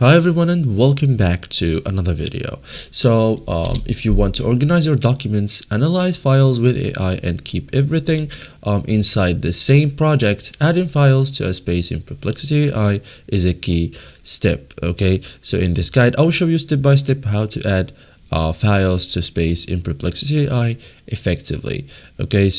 Hi everyone and welcome back to another video. If you want to organize your documents, analyze files with AI and keep everything inside the same project, adding files to a space in Perplexity AI is a key step. Okay, so in this guide, I'll show you step by step how to add files to space in Perplexity AI effectively. Okay,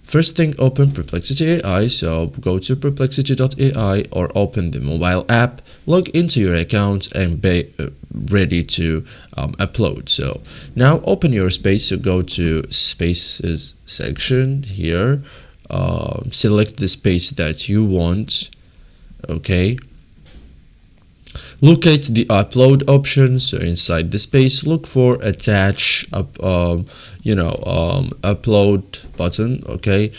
first thing, open Perplexity AI. So go to perplexity.ai or open the mobile app, log into your account and be ready to upload. So now open your space. So go to spaces section here, select the space that you want. Okay, locate the upload option. So inside the space, look for attach upload button. Okay,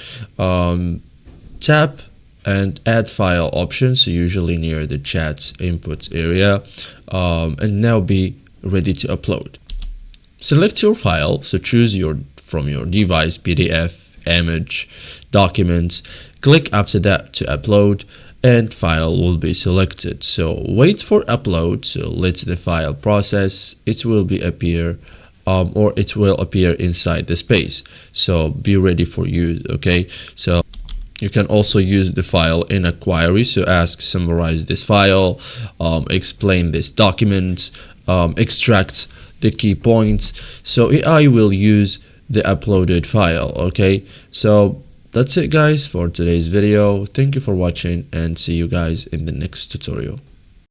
tap and add file option, so usually near the chat input area, and now be ready to upload. Select your file, so choose from your device, PDF, image, document. Click after that to upload and file will be selected. So wait for upload. So let the file process. It will appear inside the space. So be ready for use. Okay, so you can also use the file in a query. So ask, summarize this file, explain this document, extract the key points. So AI will use the uploaded file. Okay, so that's it guys for today's video. Thank you for watching and see you guys in the next tutorial.